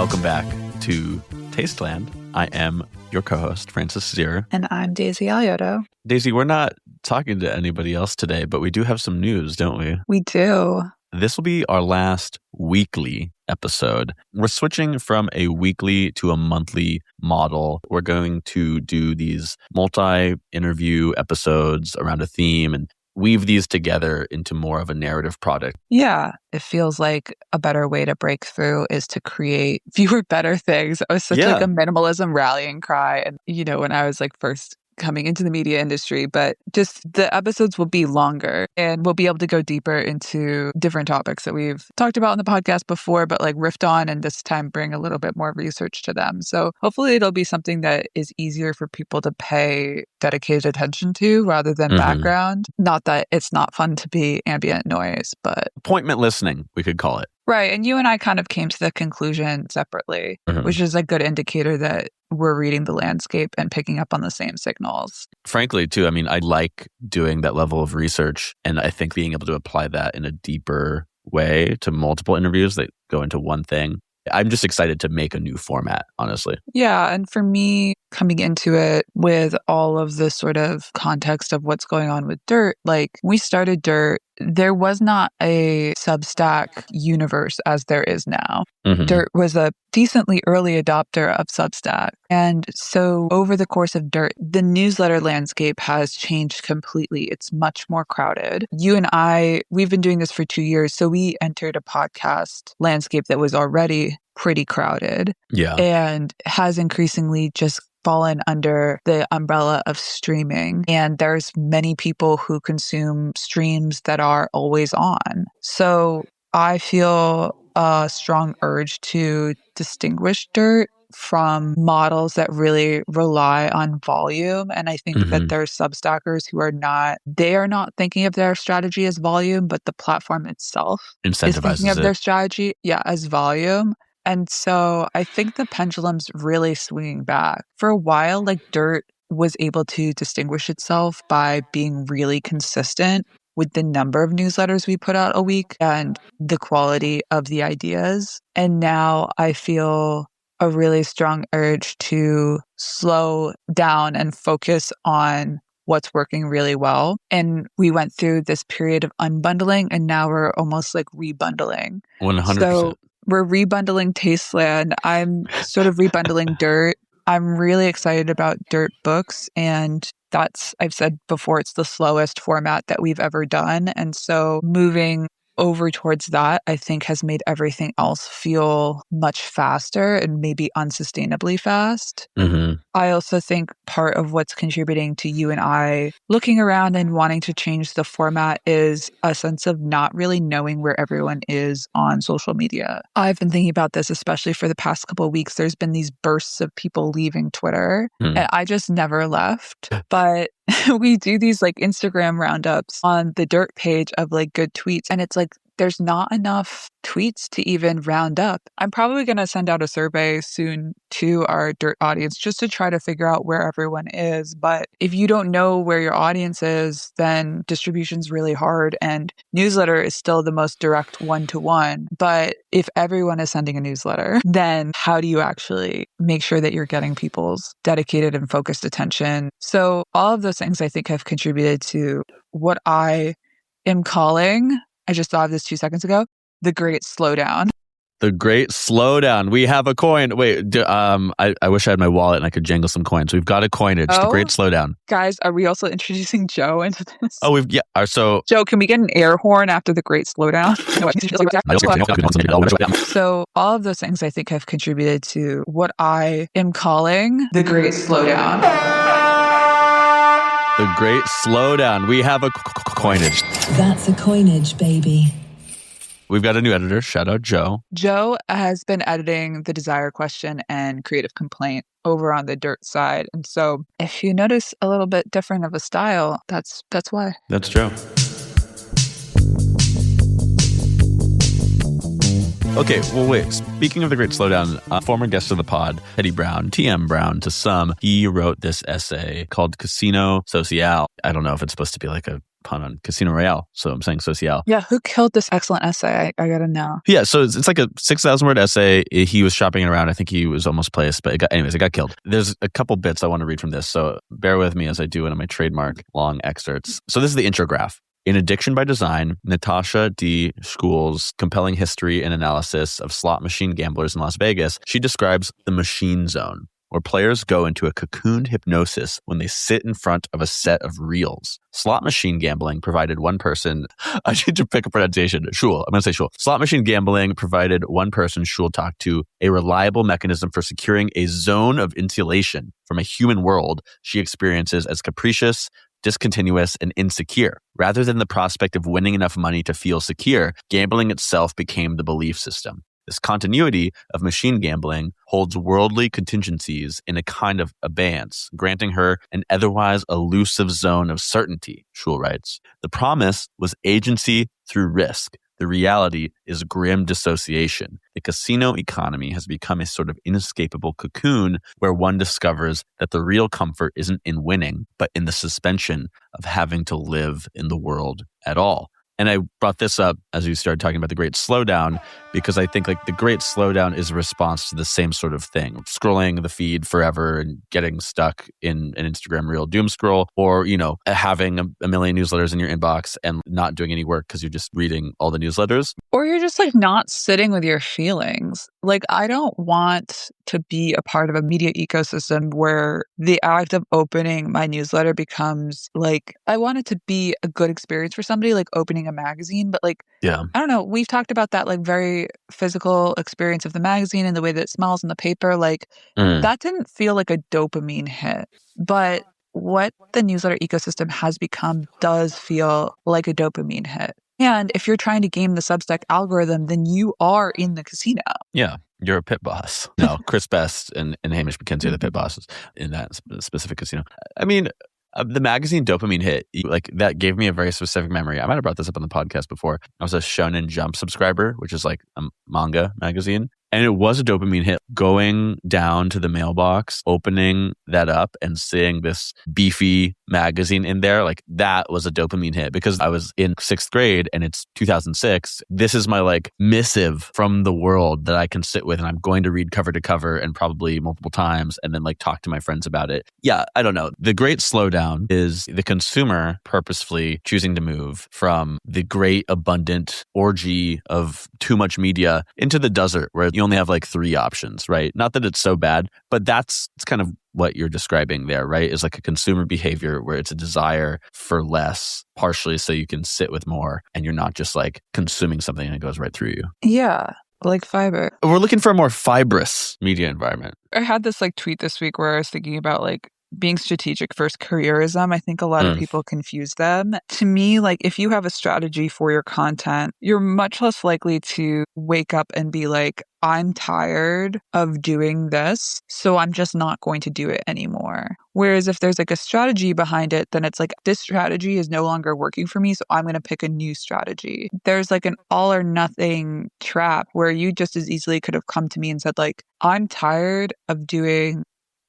Welcome back to Tasteland. I am your co-host, Francis Zierer. And I'm Daisy Alioto. Daisy, we're not talking to anybody else today, but we do have some news, don't we? We do. This will be our last weekly episode. We're switching from a weekly to a monthly model. We're going to do these multi-interview episodes around a theme and weave these together into more of a narrative product. Yeah, it feels like a better way to break through is to create fewer, better things. It was such like a minimalism rallying cry. And, when I was like first coming into the media industry, but just the episodes will be longer and we'll be able to go deeper into different topics that we've talked about in the podcast before, but like riffed on, and this time bring a little bit more research to them. So hopefully it'll be something that is easier for people to pay dedicated attention to rather than background. Not that it's not fun to be ambient noise, but appointment listening, we could call it. Right. And you and I kind of came to the conclusion separately, which is a good indicator that we're reading the landscape and picking up on the same signals. Frankly, too, I like doing that level of research, and I think being able to apply that in a deeper way to multiple interviews that go into one thing. I'm just excited to make a new format, honestly. Yeah. And for me, coming into it with all of the sort of context of what's going on with Dirt, like we started Dirt, there was not a Substack universe as there is now. Dirt was a decently early adopter of Substack. And so over the course of Dirt, the newsletter landscape has changed completely. It's much more crowded. You and I, we've been doing this for 2 years. So we entered a podcast landscape that was already pretty crowded. Yeah. And has increasingly just fallen under the umbrella of streaming. And there's many people who consume streams that are always on. So I feel a strong urge to distinguish Dirt from models that really rely on volume. And I think that there's Substackers who are not thinking of their strategy as volume, but the platform itself is thinking of their strategy, as volume. And so I think the pendulum's really swinging back. For a while, like Dirt was able to distinguish itself by being really consistent with the number of newsletters we put out a week and the quality of the ideas. And now I feel a really strong urge to slow down and focus on what's working really well. And we went through this period of unbundling, and now we're almost like rebundling. 100%. So we're rebundling Tasteland. I'm sort of rebundling Dirt. I'm really excited about Dirt books, and I've said before, it's the slowest format that we've ever done. And so moving over towards that, I think, has made everything else feel much faster and maybe unsustainably fast. I also think part of what's contributing to you and I looking around and wanting to change the format is a sense of not really knowing where everyone is on social media. I've been thinking about this, especially for the past couple of weeks. There's been these bursts of people leaving Twitter, and I just never left. But we do these like Instagram roundups on the Dirt page of like good tweets. And it's like, there's not enough tweets to even round up. I'm probably going to send out a survey soon to our Dirt audience just to try to figure out where everyone is. But if you don't know where your audience is, then distribution's really hard. And newsletter is still the most direct one-to-one. But if everyone is sending a newsletter, then how do you actually make sure that you're getting people's dedicated and focused attention? So all of those things I think have contributed to what I am calling, I just thought of this 2 seconds ago, the Great Slowdown. The Great Slowdown. We have a coin. Wait, I wish I had my wallet and I could jangle some coins. We've got a coinage. The Great Slowdown. Guys, are we also introducing Joe into this? Oh, so Joe, can we get an air horn after the Great Slowdown? So all of those things I think have contributed to what I am calling the Great Slowdown. The Great Slowdown. We have a coinage. That's a coinage, baby. We've got a new editor. Shout out Joe. Joe has been editing The Desire Question and Creative Complaint over on the Dirt side. And so if you notice a little bit different of a style, that's why. That's Joe. Okay, well, wait. Speaking of the Great Slowdown, former guest of the pod, Teddy Brown, TM Brown to some, he wrote this essay called Casino Social. I don't know if it's supposed to be like a pun on Casino Royale. So I'm saying social. Yeah, who killed this excellent essay? I gotta know. Yeah, so it's like a 6,000 word essay. He was shopping it around. I think he was almost placed, but it got killed. There's a couple bits I want to read from this, so bear with me as I do one of my trademark long excerpts. So this is the intro graph. In Addiction by Design, Natasha D. Schul's compelling history and analysis of slot machine gamblers in Las Vegas, she describes the machine zone, where players go into a cocooned hypnosis when they sit in front of a set of reels. Slot machine gambling provided one person, I need to pick a pronunciation, Schul, I'm going to say Schul. Slot machine gambling provided one person, Schul talked to, a reliable mechanism for securing a zone of insulation from a human world she experiences as capricious, discontinuous, and insecure. Rather than the prospect of winning enough money to feel secure, gambling itself became the belief system. This continuity of machine gambling holds worldly contingencies in a kind of abeyance, granting her an otherwise elusive zone of certainty, Schul writes. The promise was agency through risk. The reality is grim dissociation. The casino economy has become a sort of inescapable cocoon where one discovers that the real comfort isn't in winning, but in the suspension of having to live in the world at all. And I brought this up as we started talking about the Great Slowdown, because I think like the Great Slowdown is a response to the same sort of thing. Scrolling the feed forever and getting stuck in an Instagram reel doom scroll, or, having a million newsletters in your inbox and not doing any work because you're just reading all the newsletters. Or you're just like not sitting with your feelings. Like, I don't want to be a part of a media ecosystem where the act of opening my newsletter becomes like, I want it to be a good experience for somebody, like opening a magazine. But like, yeah, I don't know. We've talked about that like very physical experience of the magazine and the way that it smells in the paper. Like that didn't feel like a dopamine hit. But what the newsletter ecosystem has become does feel like a dopamine hit. And if you're trying to game the Substack algorithm, then you are in the casino. Yeah, you're a pit boss. No, Chris Best and Hamish McKenzie are the pit bosses in that specific casino. I mean, the magazine dopamine hit, like that gave me a very specific memory. I might have brought this up on the podcast before. I was a Shonen Jump subscriber, which is like a manga magazine. And it was a dopamine hit going down to the mailbox, opening that up and seeing this beefy magazine in there. Like that was a dopamine hit because I was in 6th grade and it's 2006. This is my like missive from the world that I can sit with and I'm going to read cover to cover and probably multiple times and then like talk to my friends about it. Yeah, I don't know. The Great Slowdown is the consumer purposefully choosing to move from the great abundant orgy of too much media into the desert where you only have like 3 options, right? Not that it's so bad, but it's kind of what you're describing there, right? Is like a consumer behavior where it's a desire for less, partially so you can sit with more and you're not just like consuming something and it goes right through you. Yeah, like fiber. We're looking for a more fibrous media environment. I had this like tweet this week where I was thinking about like being strategic versus careerism. I think a lot of people confuse them. To me, like if you have a strategy for your content, you're much less likely to wake up and be like, I'm tired of doing this, so I'm just not going to do it anymore. Whereas if there's like a strategy behind it, then it's like, this strategy is no longer working for me, so I'm going to pick a new strategy. There's like an all or nothing trap where you just as easily could have come to me and said like, I'm tired of doing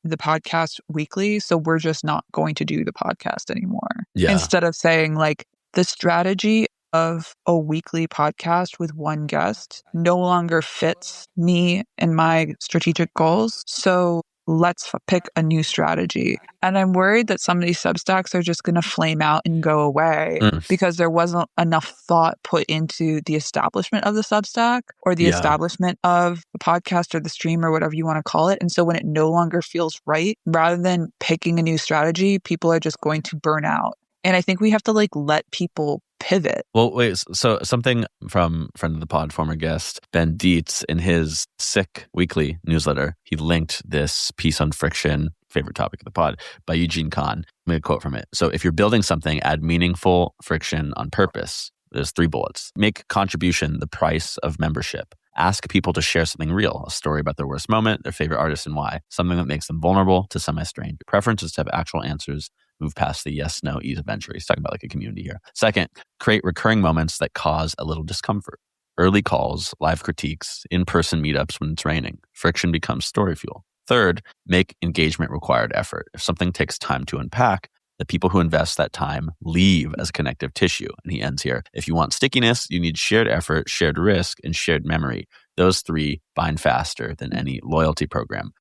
the podcast weekly, so we're just not going to do the podcast anymore. Yeah. Instead of saying like, the strategy of a weekly podcast with one guest no longer fits me and my strategic goals. So let's pick a new strategy. And I'm worried that some of these Substacks are just going to flame out and go away because there wasn't enough thought put into the establishment of the Substack or the establishment of the podcast or the stream or whatever you want to call it. And so when it no longer feels right, rather than picking a new strategy, people are just going to burn out. And I think we have to like let people pivot. Well, wait, so something from friend of the pod, former guest, Ben Dietz, in his Sick Weekly newsletter, he linked this piece on friction, favorite topic of the pod, by Eugene Kahn. I'm going to quote from it. So if you're building something, add meaningful friction on purpose. There's 3 bullets. Make contribution the price of membership. Ask people to share something real, a story about their worst moment, their favorite artist and why, something that makes them vulnerable to semi-strange. Preference is to have actual answers. Move past the yes, no, ease of entry. He's talking about like a community here. Second, create recurring moments that cause a little discomfort. Early calls, live critiques, in-person meetups when it's raining. Friction becomes story fuel. Third, make engagement required effort. If something takes time to unpack, The people who invest that time leave as connective tissue. And he ends here. If you want stickiness, you need shared effort, shared risk, and shared memory. Those three bind faster than any loyalty program.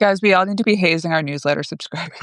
Guys, we all need to be hazing our newsletter subscribers.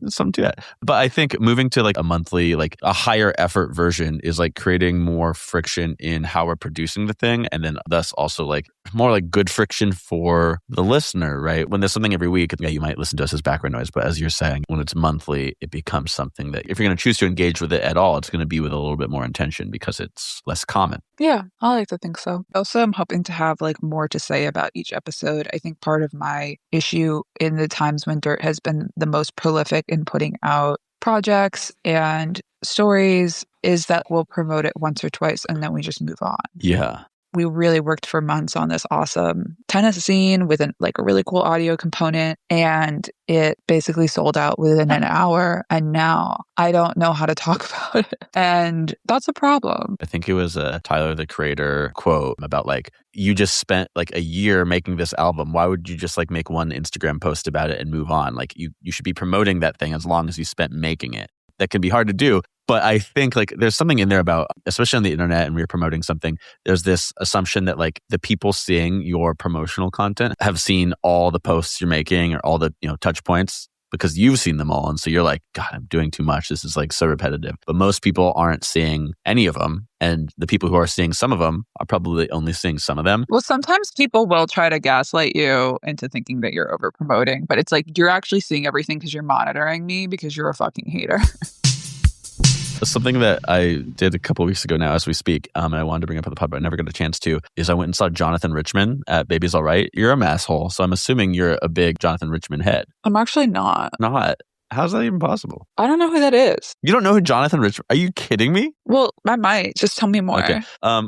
Some to that. But I think moving to like a monthly, like a higher effort version is like creating more friction in how we're producing the thing. And then thus also like more like good friction for the listener, right? When there's something every week, yeah, you might listen to us as background noise. But as you're saying, when it's monthly, it becomes something that if you're going to choose to engage with it at all, it's going to be with a little bit more intention because it's less common. Yeah, I like to think so. Also, I'm hoping to have like more to say about each episode. I think part of my issue in the times when Dirt has been the most prolific in putting out projects and stories is that we'll promote it once or twice and then we just move on. Yeah. We really worked for months on this awesome tennis scene with a really cool audio component, and it basically sold out within an hour. And now I don't know how to talk about it. And that's a problem. I think it was a Tyler, the Creator quote about like, you just spent like a year making this album. Why would you just like make one Instagram post about it and move on? Like you should be promoting that thing as long as you spent making it. That can be hard to do. But I think like there's something in there about, especially on the internet and we're promoting something, there's this assumption that like the people seeing your promotional content have seen all the posts you're making or all the, touch points because you've seen them all. And so you're like, God, I'm doing too much. This is like so repetitive. But most people aren't seeing any of them. And the people who are seeing some of them are probably only seeing some of them. Well, sometimes people will try to gaslight you into thinking that you're over promoting, but it's like, you're actually seeing everything because you're monitoring me because you're a fucking hater. Something that I did a couple of weeks ago now as we speak, and I wanted to bring up on the pod, but I never got a chance to, is I went and saw Jonathan Richman at Baby's All Right. You're a masshole, so I'm assuming you're a big Jonathan Richman head. I'm actually not. Not? How's that even possible? I don't know who that is. You don't know who Jonathan Richman? Are you kidding me? Well, I might. Just tell me more. Okay.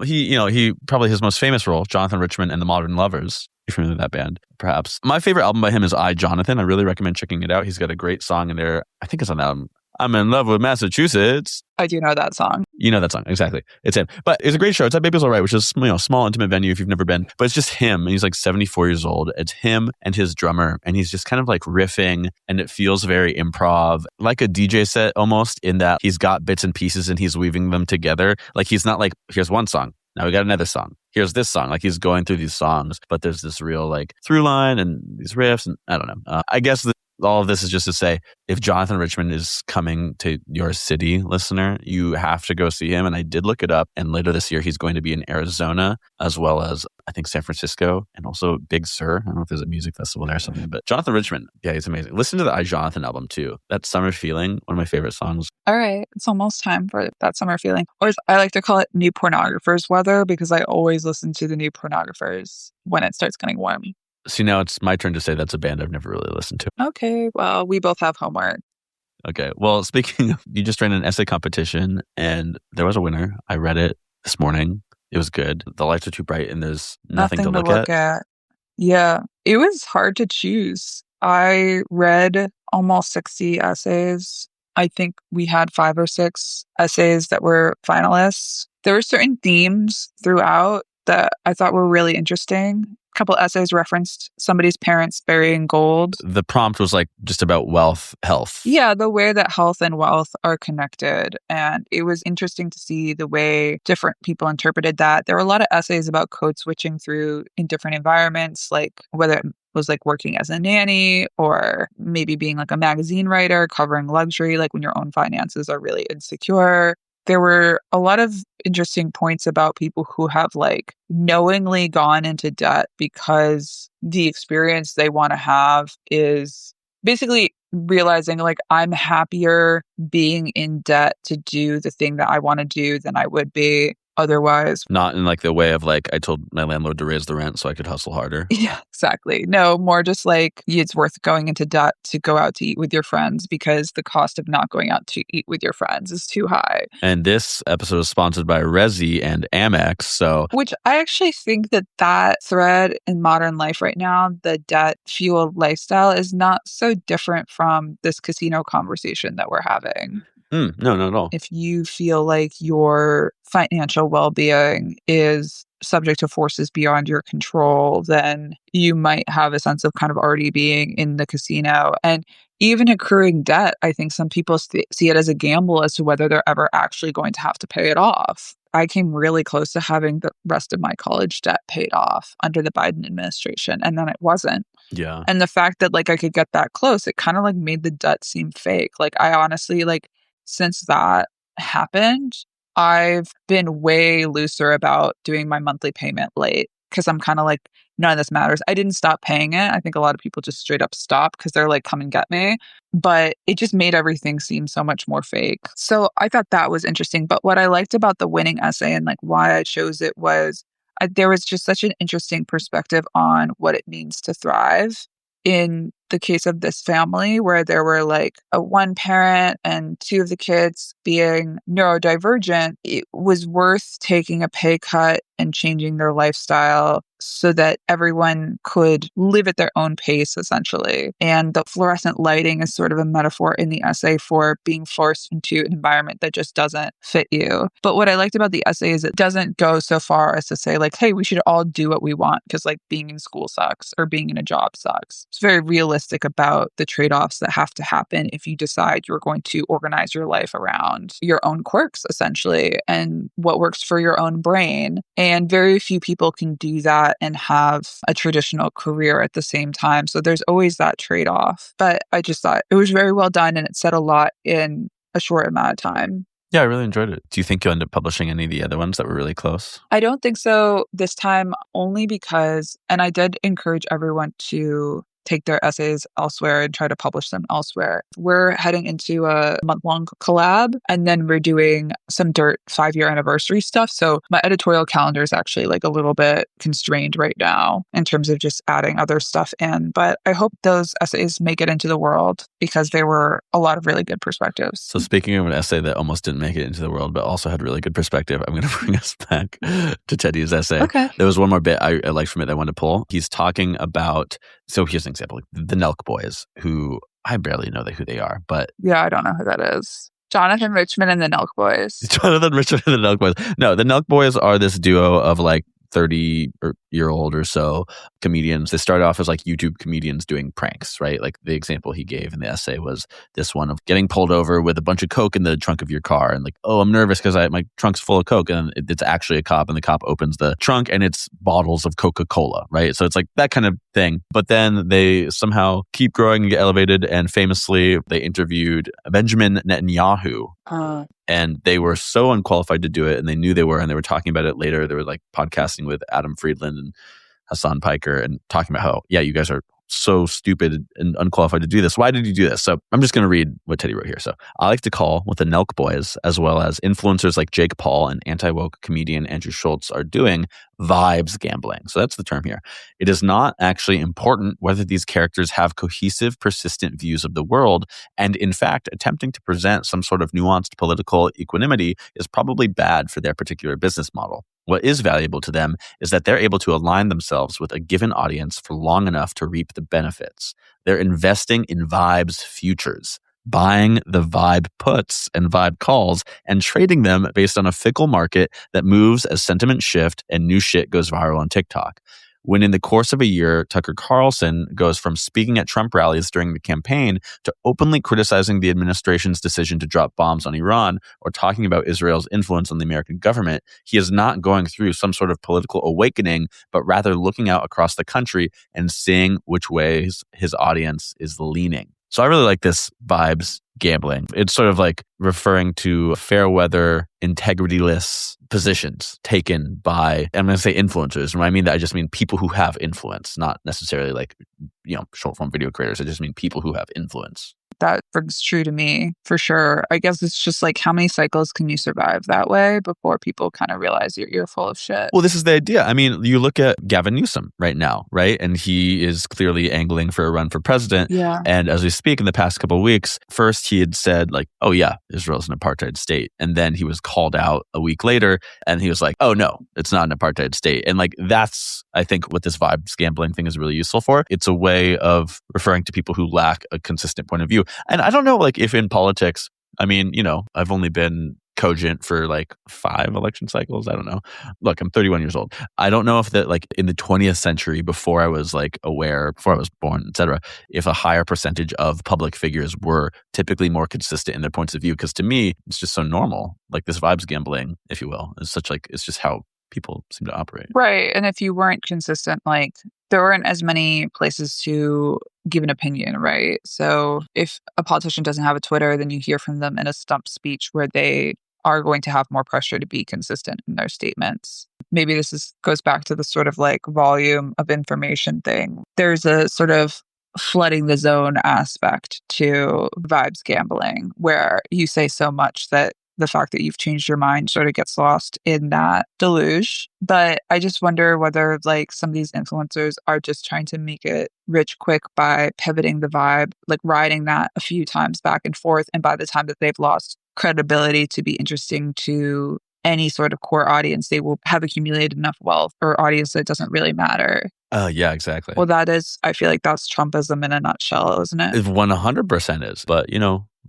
He probably his most famous role, Jonathan Richman and the Modern Lovers. You're familiar with that band, perhaps. My favorite album by him is I, Jonathan. I really recommend checking it out. He's got a great song in there. I think it's on the album. I'm in love with Massachusetts. I do know that song. You know that song, exactly. It's him. But it's a great show. It's at Baby's All Right, which is small, intimate venue if you've never been. But it's just him, and he's like 74 years old. It's him and his drummer, and he's just kind of like riffing, and it feels very improv, like a DJ set almost, in that he's got bits and pieces and he's weaving them together. Like he's not like, here's one song. Now we got another song. Here's this song. Like he's going through these songs, but there's this real like through line and these riffs, and I don't know. I guess all of this is just to say, if Jonathan Richman is coming to your city, listener, you have to go see him. And I did look it up. And later this year, he's going to be in Arizona, as well as, I think, San Francisco, and also Big Sur. I don't know if there's a music festival there or something. But Jonathan Richman, yeah, he's amazing. Listen to the I, Jonathan album, too. That Summer Feeling, one of my favorite songs. All right. It's almost time for that summer feeling. Or as I like to call it, new pornographers weather, because I always listen to the new pornographers when it starts getting warm. See, now it's my turn to say that's a band I've never really listened to. Okay, well, we both have homework. Okay, well, speaking of, you just ran an essay competition and there was a winner. I read it this morning. It was good. The lights are too bright and there's nothing to look at. Yeah, it was hard to choose. I read almost 60 essays. I think we had 5 or 6 essays that were finalists. There were certain themes throughout that I thought were really interesting. A couple essays referenced somebody's parents burying gold. The prompt was like just about wealth, health. Yeah, the way that health and wealth are connected. And it was interesting to see the way different people interpreted that. There were a lot of essays about code switching through in different environments, like whether it was like working as a nanny or maybe being like a magazine writer covering luxury, like when your own finances are really insecure. There were a lot of interesting points about people who have like knowingly gone into debt because the experience they want to have is basically realizing like I'm happier being in debt to do the thing that I want to do than I would be otherwise. Not in like the way of like, I told my landlord to raise the rent so I could hustle harder. Yeah, exactly. No, more just like it's worth going into debt to go out to eat with your friends because the cost of not going out to eat with your friends is too high. And this episode is sponsored by Resi and Amex. So, which I actually think that thread in modern life right now, the debt fueled lifestyle, is not so different from this casino conversation that we're having. No, not at all. If you feel like your financial well-being is subject to forces beyond your control, then you might have a sense of kind of already being in the casino. And even accruing debt, I think some people see it as a gamble as to whether they're ever actually going to have to pay it off. I came really close to having the rest of my college debt paid off under the Biden administration, and then it wasn't. Yeah. And the fact that like I could get that close, it kind of like made the debt seem fake. Like I honestly, like since that happened, I've been way looser about doing my monthly payment late because I'm kind of like, none of this matters. I didn't stop paying it. I think a lot of people just straight up stop because they're like, come and get me. But it just made everything seem so much more fake. So I thought that was interesting. But what I liked about the winning essay and like why I chose it was there was just such an interesting perspective on what it means to thrive. In the case of this family, where there were like a one parent and two of the kids being neurodivergent, it was worth taking a pay cut and changing their lifestyle so that everyone could live at their own pace, essentially. And the fluorescent lighting is sort of a metaphor in the essay for being forced into an environment that just doesn't fit you. But what I liked about the essay is it doesn't go so far as to say like, hey, we should all do what we want because like being in school sucks or being in a job sucks. It's very realistic about the trade-offs that have to happen if you decide you're going to organize your life around your own quirks, essentially, and what works for your own brain. And very few people can do that and have a traditional career at the same time. So there's always that trade-off. But I just thought it was very well done and it said a lot in a short amount of time. Yeah, I really enjoyed it. Do you think you'll end up publishing any of the other ones that were really close? I don't think so this time, only because, and I did encourage everyone to take their essays elsewhere and try to publish them elsewhere. We're heading into a month-long collab, and then we're doing some Dirt 5-year anniversary stuff. So my editorial calendar is actually like a little bit constrained right now in terms of just adding other stuff in. But I hope those essays make it into the world because they were a lot of really good perspectives. So speaking of an essay that almost didn't make it into the world, but also had really good perspective, I'm going to bring us back to Teddy's essay. Okay. There was one more bit I liked from it that I wanted to pull. He's talking about, so here's an example, the Nelk Boys, who I barely know who they are, but... Yeah, I don't know who that is. Jonathan Richman and the Nelk Boys. Jonathan Richman and the Nelk Boys. No, the Nelk Boys are this duo of like 30-year-old or so comedians. They started off as like YouTube comedians doing pranks, right? Like the example he gave in the essay was this one of getting pulled over with a bunch of Coke in the trunk of your car and like, oh, I'm nervous because my trunk's full of Coke, and it's actually a cop, and the cop opens the trunk and it's bottles of Coca-Cola, right? So it's like that kind of thing. But then they somehow keep growing and get elevated, and famously they interviewed Benjamin Netanyahu. And they were so unqualified to do it, and they knew they were, and they were talking about it later. They were like podcasting with Adam Friedland and Hassan Piker and talking about how, yeah, you guys are so stupid and unqualified to do this. Why did you do this? So I'm just going to read what Teddy wrote here. So I like to call what the Nelk Boys, as well as influencers like Jake Paul and anti-woke comedian Andrew Schultz are doing, vibes gambling. So that's the term here. It is not actually important whether these characters have cohesive, persistent views of the world. And in fact, attempting to present some sort of nuanced political equanimity is probably bad for their particular business model. What is valuable to them is that they're able to align themselves with a given audience for long enough to reap the benefits. They're investing in vibes futures, buying the vibe puts and vibe calls and trading them based on a fickle market that moves as sentiment shift and new shit goes viral on TikTok. When in the course of a year, Tucker Carlson goes from speaking at Trump rallies during the campaign to openly criticizing the administration's decision to drop bombs on Iran or talking about Israel's influence on the American government, he is not going through some sort of political awakening, but rather looking out across the country and seeing which ways his audience is leaning. So I really like this vibes gambling. It's sort of like referring to fair weather, integrity-less positions taken by, I'm going to say influencers. And when I mean that, I just mean people who have influence, not necessarily like, short form video creators. I just mean people who have influence. That rings true to me for sure. I guess it's just like, how many cycles can you survive that way before people kind of realize you're full of shit? Well, this is the idea. I mean, you look at Gavin Newsom right now, right? And he is clearly angling for a run for president. Yeah. And as we speak, in the past couple of weeks, first he had said like, oh yeah, Israel's an apartheid state. And then he was called out a week later and he was like, oh no, it's not an apartheid state. And like, that's, I think, what this vibes gambling thing is really useful for. It's a way of referring to people who lack a consistent point of view. And I don't know, like, if in politics, I mean, I've only been cogent for like 5 election cycles. I don't know. Look, I'm 31 years old. I don't know if that like in the 20th century, before I was like aware, before I was born, etc., if a higher percentage of public figures were typically more consistent in their points of view. Because to me, it's just so normal. Like this vibes gambling, if you will, is such like, it's just how people seem to operate. Right. And if you weren't consistent, like there weren't as many places to give an opinion, right? So if a politician doesn't have a Twitter, then you hear from them in a stump speech where they are going to have more pressure to be consistent in their statements. Maybe goes back to the sort of like volume of information thing. There's a sort of flooding the zone aspect to vibes gambling where you say so much that the fact that you've changed your mind sort of gets lost in that deluge. But I just wonder whether like some of these influencers are just trying to make it rich quick by pivoting the vibe, like riding that a few times back and forth. And by the time that they've lost credibility to be interesting to any sort of core audience, they will have accumulated enough wealth or audience that it doesn't really matter. Yeah, exactly. Well, I feel like that's Trumpism in a nutshell, isn't it? It 100% is. But,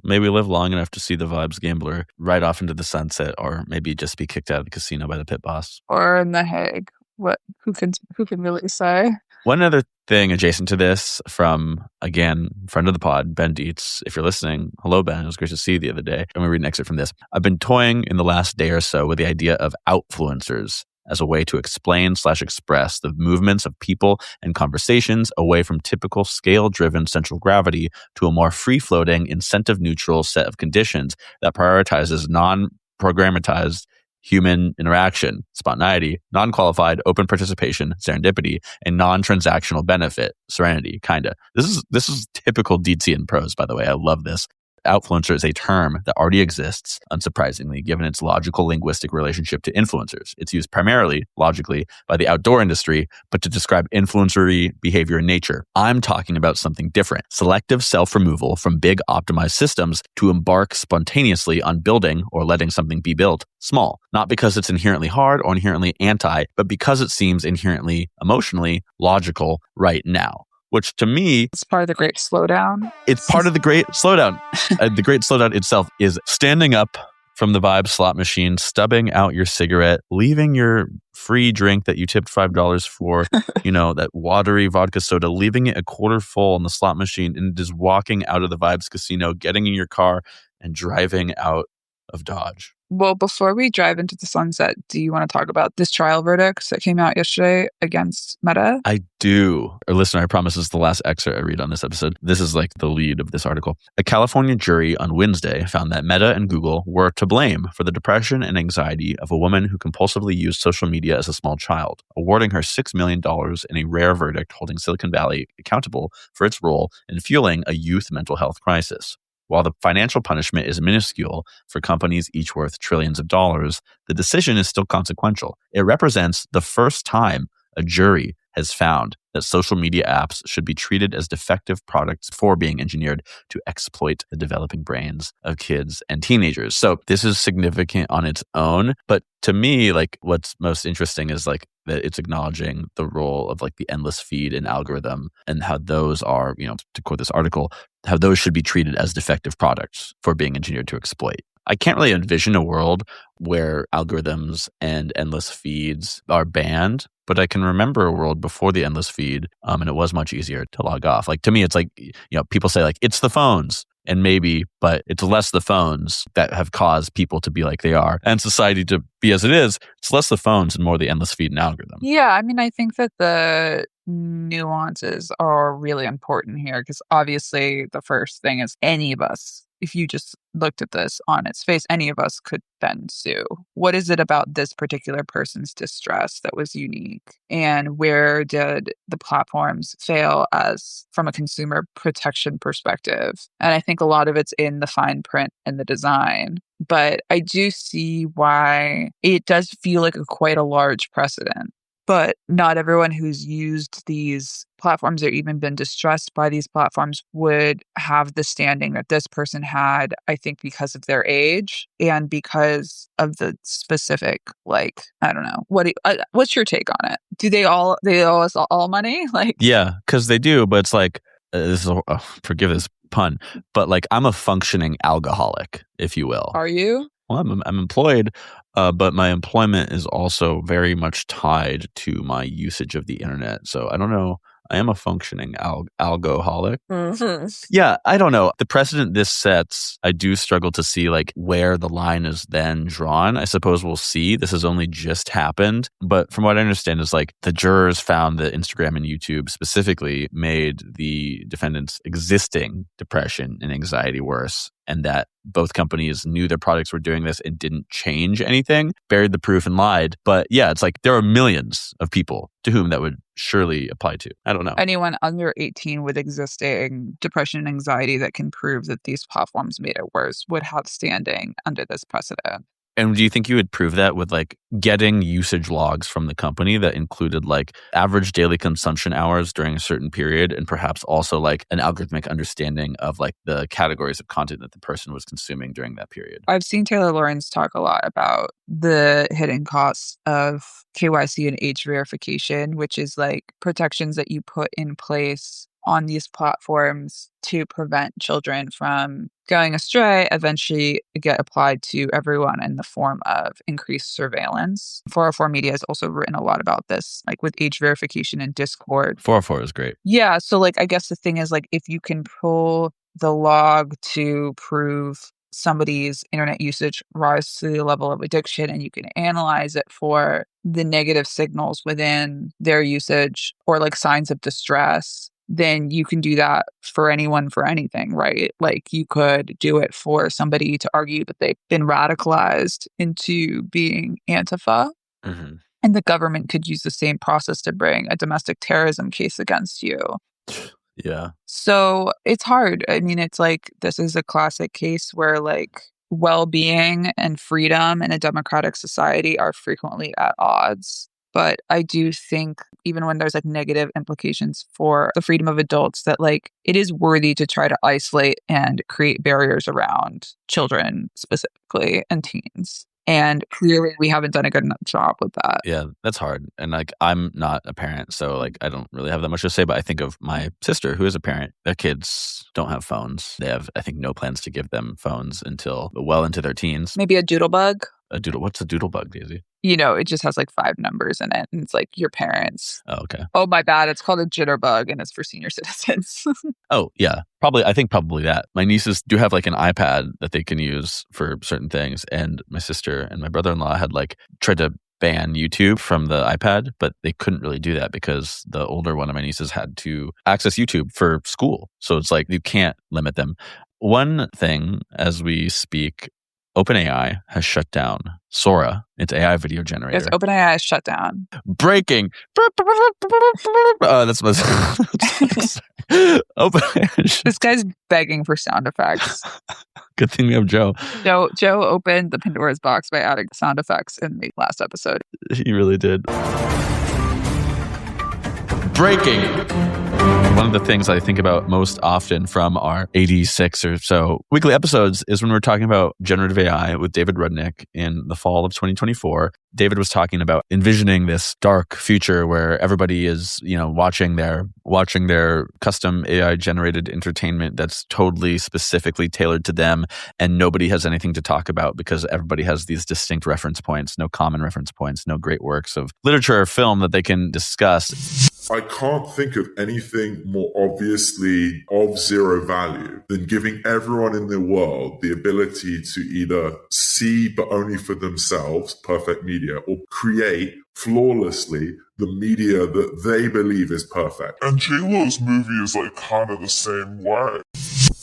maybe live long enough to see the vibes gambler ride off into the sunset, or maybe just be kicked out of the casino by the pit boss. Or in The Hague. Who can really say? One other thing adjacent to this from, again, friend of the pod, Ben Dietz. If you're listening, hello, Ben. It was great to see you the other day. I'm going to read an excerpt from this. I've been toying in the last day or so with the idea of outfluencers as a way to explain/express the movements of people and conversations away from typical scale-driven central gravity to a more free-floating, incentive-neutral set of conditions that prioritizes non-programmatized human interaction, spontaneity, non-qualified, open participation, serendipity, and non-transactional benefit, serenity, kinda. This is typical Dietzian prose, by the way. I love this. Outfluencer is a term that already exists, unsurprisingly, given its logical linguistic relationship to influencers. It's used primarily, logically, by the outdoor industry, but to describe influencery behavior in nature. I'm talking about something different. Selective self-removal from big optimized systems to embark spontaneously on building or letting something be built small. Not because it's inherently hard or inherently anti, but because it seems inherently emotionally logical right now. Which to me, it's part of the Great Slowdown. It's part of the Great Slowdown. The Great Slowdown itself is standing up from the Vibe slot machine, stubbing out your cigarette, leaving your free drink that you tipped $5 for, that watery vodka soda, leaving it a quarter full on the slot machine, and just walking out of the Vibes casino, getting in your car, and driving out of Dodge. Well, before we drive into the sunset, do you want to talk about this trial verdict that came out yesterday against Meta? I do. Listener, I promise this is the last excerpt I read on this episode. This is like the lead of this article. A California jury on Wednesday found that Meta and Google were to blame for the depression and anxiety of a woman who compulsively used social media as a small child, awarding her $6 million in a rare verdict holding Silicon Valley accountable for its role in fueling a youth mental health crisis. While the financial punishment is minuscule for companies each worth trillions of dollars, the decision is still consequential. It represents the first time a jury has found that social media apps should be treated as defective products for being engineered to exploit the developing brains of kids and teenagers. So this is significant on its own. But to me, like what's most interesting is like that it's acknowledging the role of like the endless feed and algorithm and how those are, to quote this article, how those should be treated as defective products for being engineered to exploit. I can't really envision a world where algorithms and endless feeds are banned, but I can remember a world before the endless feed, and it was much easier to log off. Like to me, it's like, people say like, it's the phones. And maybe, but it's less the phones that have caused people to be like they are and society to be as it is. It's less the phones and more the endless feed and algorithm. Yeah, I mean, I think that the nuances are really important here because obviously the first thing is any of us, if you just looked at this on its face, any of us could then sue. What is it about this particular person's distress that was unique? And where did the platforms fail as from a consumer protection perspective? And I think a lot of it's in the fine print and the design. But I do see why it does feel like quite a large precedent. But not everyone who's used these platforms or even been distressed by these platforms would have the standing that this person had, I think, because of their age and because of the specific, like, I don't know. What's your take on it? Do they owe us all money? Like, yeah, because they do, but it's like, forgive this pun, but like I'm a functioning alcoholic, if you will. Are you? well, I'm employed, but my employment is also very much tied to my usage of the internet. So I don't know. I am a functioning alcoholic. Mm-hmm. Yeah, I don't know. The precedent this sets, I do struggle to see like where the line is then drawn. I suppose we'll see. This has only just happened. But from what I understand is like the jurors found that Instagram and YouTube specifically made the defendants' existing depression and anxiety worse, and that both companies knew their products were doing this and didn't change anything, buried the proof and lied. But yeah, it's like there are millions of people to whom that would surely apply to. I don't know. Anyone under 18 with existing depression and anxiety that can prove that these platforms made it worse would have standing under this precedent. And do you think you would prove that with like getting usage logs from the company that included like average daily consumption hours during a certain period, and perhaps also like an algorithmic understanding of like the categories of content that the person was consuming during that period? I've seen Taylor Lawrence talk a lot about the hidden costs of KYC and age verification, which is like protections that you put in place on these platforms to prevent children from going astray, eventually get applied to everyone in the form of increased surveillance. 404 Media has also written a lot about this, like with age verification and Discord. 404 is great. Yeah. So like, I guess the thing is like, if you can pull the log to prove somebody's internet usage rise to the level of addiction, and you can analyze it for the negative signals within their usage or like signs of distress, then you can do that for anyone for anything, right? Like you could do it for somebody to argue that they've been radicalized into being Antifa. Mm-hmm. And the government could use the same process to bring a domestic terrorism case against you. Yeah. So it's hard. I mean, it's like this is a classic case where like well-being and freedom in a democratic society are frequently at odds. But I do think even when there's like negative implications for the freedom of adults, that like it is worthy to try to isolate and create barriers around children specifically and teens. And clearly we haven't done a good enough job with that. Yeah, that's hard. And like, I'm not a parent, so like, I don't really have that much to say, but I think of my sister who is a parent. Their kids don't have phones. They have, I think, no plans to give them phones until well into their teens. Maybe a doodlebug. What's a doodlebug, Daisy? You know, it just has like 5 numbers in it. And it's like your parents. Oh, okay. Oh, my bad. It's called a jitterbug and it's for senior citizens. Oh, yeah. I think probably that. My nieces do have like an iPad that they can use for certain things. And my sister and my brother-in-law had like tried to ban YouTube from the iPad, but they couldn't really do that because the older one of my nieces had to access YouTube for school. So it's like you can't limit them. One thing as we speak, OpenAI has shut down Sora, its AI video generator. Yes, OpenAI is shut down. Breaking. That's my This guy's begging for sound effects. Good thing we have Joe. Joe opened the Pandora's box by adding sound effects in the last episode. He really did. Breaking. One of the things I think about most often from our 86 or so weekly episodes is when we're talking about generative AI with David Rudnick in the fall of 2024. David was talking about envisioning this dark future where everybody is, watching their custom AI generated entertainment that's totally specifically tailored to them, and nobody has anything to talk about because everybody has these distinct reference points, no common reference points, no great works of literature or film that they can discuss. I can't think of anything more obviously of zero value than giving everyone in the world the ability to either see but only for themselves perfect media, or create flawlessly the media that they believe is perfect. And J-Lo's movie is like kind of the same way.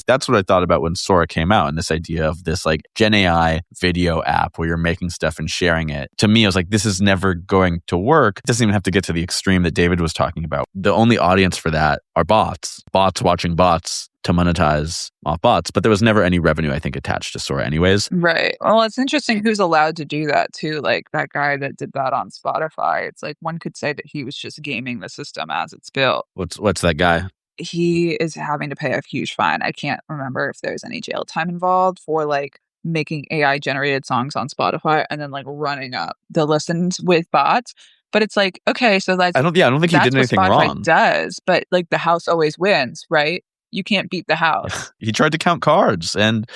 That's what I thought about when Sora came out, and this idea of this like Gen AI video app where you're making stuff and sharing it. To me, I was like, this is never going to work. It doesn't even have to get to the extreme that David was talking about. The only audience for that are bots watching bots to monetize off bots. But there was never any revenue, I think, attached to Sora anyways. Right. Well, it's interesting who's allowed to do that too. Like that guy that did that on Spotify. It's like one could say that he was just gaming the system as it's built. What's that guy? He is having to pay a huge fine. I can't remember if there's any jail time involved for like making AI generated songs on Spotify and then like running up the listens with bots. But it's like, okay, so that's I don't think he did anything Spotify wrong. Does, but like the house always wins, right? you can't beat the house. He tried to count cards, and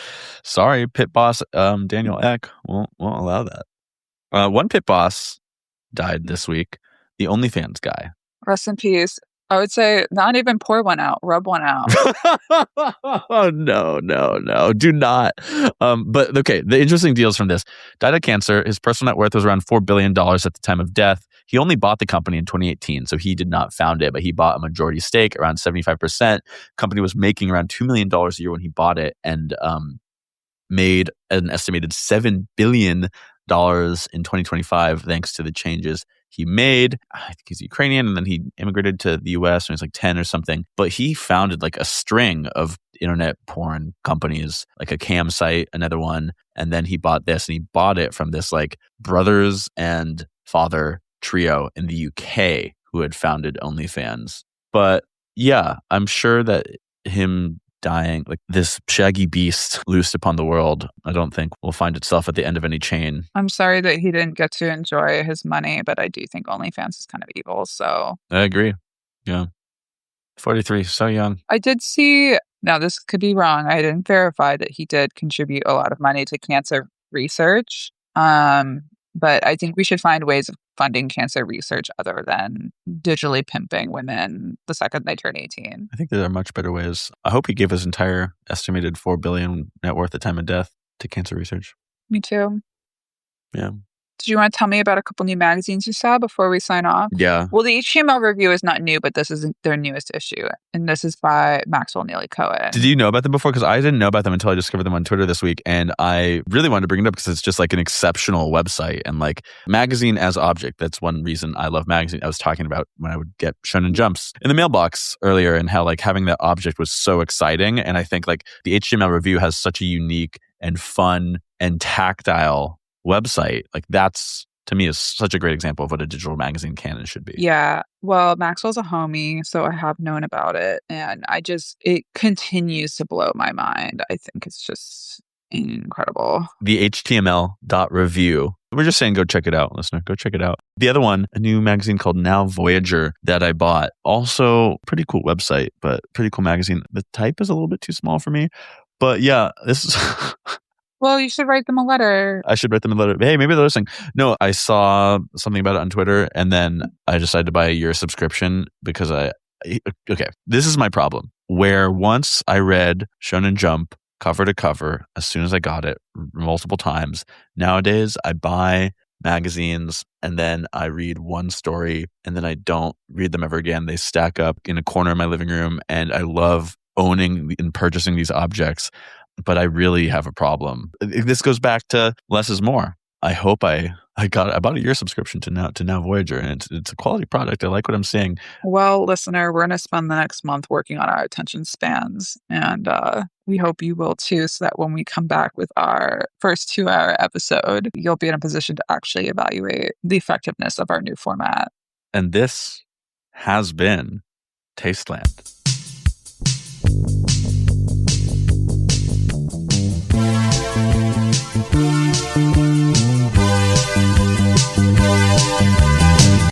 sorry, pit boss Daniel Ek won't allow that. One pit boss died this week, the OnlyFans guy. Rest in peace. I would say not even pour one out, rub one out. No, do not. But okay, the interesting deals from this. Died of cancer. His personal net worth was around $4 billion at the time of death. He only bought the company in 2018, so he did not found it, but he bought a majority stake, around 75%. Company was making around $2 million a year when he bought it, and made an estimated $7 billion in 2025 thanks to the changes he made. I think he's Ukrainian, and then he immigrated to the US when he was like 10 or something. But he founded like a string of internet porn companies, like a cam site, another one. And then he bought this, and he bought it from this like brothers and father trio in the UK who had founded OnlyFans. But yeah, I'm sure that him dying, like this shaggy beast loosed upon the world, I don't think will find itself at the end of any chain. I'm sorry that he didn't get to enjoy his money, but I do think OnlyFans is kind of evil. So I agree. Yeah. 43, so young. I did see, now this could be wrong, I didn't verify that he did contribute a lot of money to cancer research. But I think we should find ways of funding cancer research other than digitally pimping women the second they turn 18. I think there are much better ways. I hope he gave his entire estimated $4 billion net worth at time of death to cancer research. Me too. Yeah. Did you want to tell me about a couple new magazines you saw before we sign off? Yeah. Well, the HTML review is not new, but this is their newest issue. And this is by Maxwell Neely Cohen. Did you know about them before? Because I didn't know about them until I discovered them on Twitter this week. And I really wanted to bring it up because it's just like an exceptional website. And like magazine as object, that's one reason I love magazine. I was talking about when I would get Shonen Jumps in the mailbox earlier, and how like having that object was so exciting. And I think like the HTML review has such a unique and fun and tactile website. Like that's, to me, is such a great example of what a digital magazine can and should be. Yeah. Well, Maxwell's a homie, so I have known about it. And it continues to blow my mind. I think it's just incredible. The HTML.review. We're just saying go check it out, listener. Go check it out. The other one, a new magazine called Now Voyager that I bought. Also, pretty cool website, but pretty cool magazine. The type is a little bit too small for me. But yeah, this is... Well, you should write them a letter. I should write them a letter. Hey, maybe they're listening. No, I saw something about it on Twitter, and then I decided to buy a year subscription because okay, this is my problem. Where once I read Shonen Jump cover to cover as soon as I got it multiple times. Nowadays, I buy magazines and then I read one story and then I don't read them ever again. They stack up in a corner of my living room, and I love owning and purchasing these objects. But I really have a problem. This goes back to less is more. I hope I bought a year subscription to Now Voyager, and it's a quality product. I like what I'm seeing. Well, listener, we're going to spend the next month working on our attention spans, and we hope you will too, so that when we come back with our first 2-hour episode, you'll be in a position to actually evaluate the effectiveness of our new format. And this has been Tasteland.